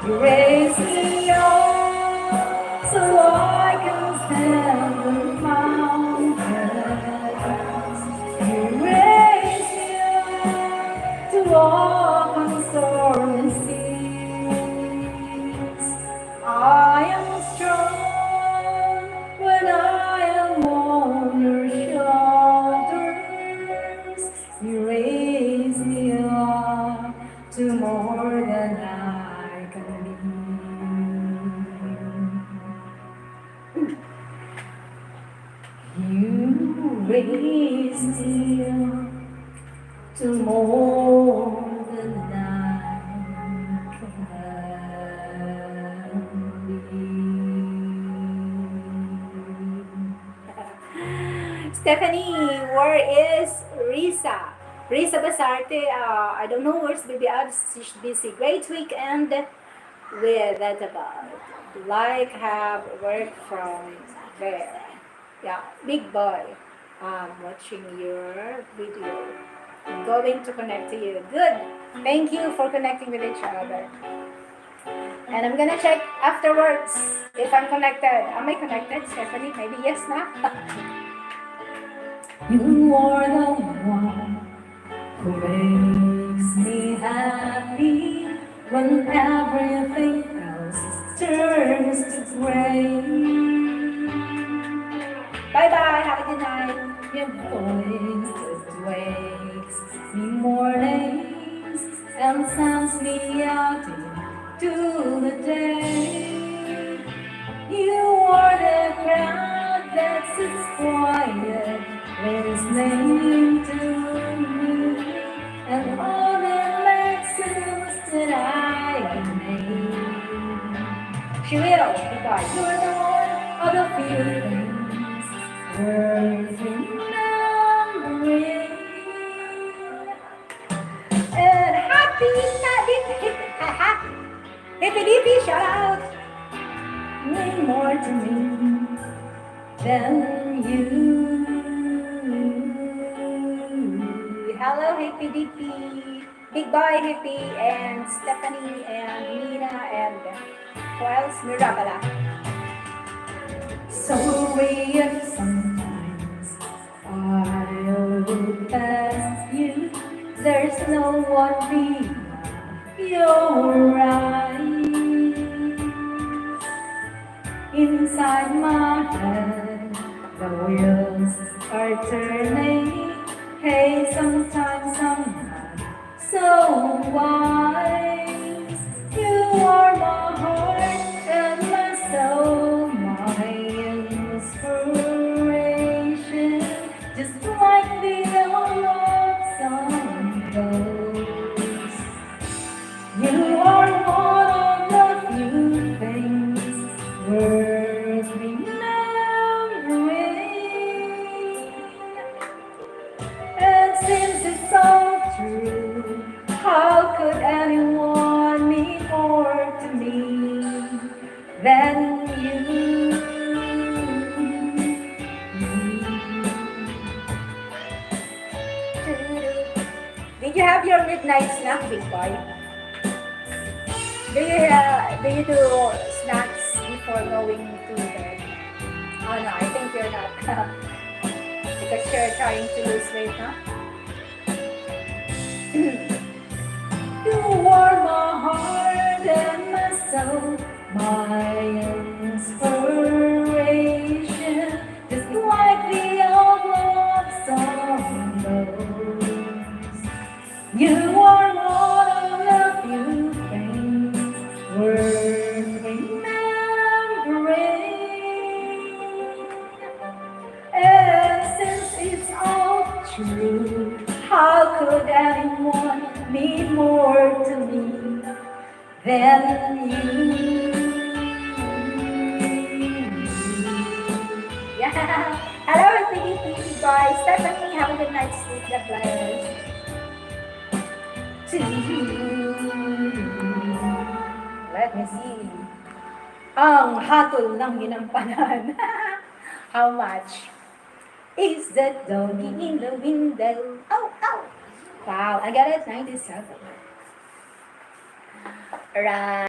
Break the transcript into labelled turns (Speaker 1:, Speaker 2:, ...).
Speaker 1: You raise me up so I can stand the mountains. You raise me up to walk on stormy seas. I am strong when I am on your shoulders. You raise me up to more than I can be. You raise me up to more than I can be. Stephanie, where is Risa? Risa Basarte, I don't know where's Baby Abs. She's busy. Great weekend with that about. Like have work from there. Yeah, big boy. Watching your video. I'm going to connect to you. Good. Thank you for connecting with each other. And I'm gonna check afterwards if I'm connected. Am I connected, Stephanie? Maybe yes, na? You are the one who makes me happy when everything else turns to gray. Bye-bye. Have a good night. Your voice just wakes me mornings and sends me out into the day. You are the crowd that sits quiet, listening to me and all the lessons that I made. She will, because you're the one of the few things worth remembering. And happy Hippy shout out! Mean more to me than you. Hello, Hippy Dippy, Big Boy Hippy, and Stephanie, and Nina, and who else? Mirabala. Sorry if sometimes I'll look past you. There's no one beyond your eyes. Inside my head, the wheels are turning. Hey, sometimes I'm not so wise. You are my heart and my soul, my inspiration. Just like the old love song goes. You are one of the few things worth remembering. And since it's all true, how could anyone mean more to me than you? Did you have your midnight snack, Big Boy? Do you do snacks before going to bed? Oh no, I think you're not. Because you're trying to lose weight, huh? You are my heart and my soul, my inspiration. Just like the old love song goes. You are one of the few things worth remembering. And since it's all true, how could anyone mean more to me than you? Yeah. Hello, Big Boy. Stephanie, have a good night's sleep. God bless. To you. Let me see. Ang hatol ng ginampanan. How much is that doggy in the window? Oh, oh. Wow, I got it, 97. Right.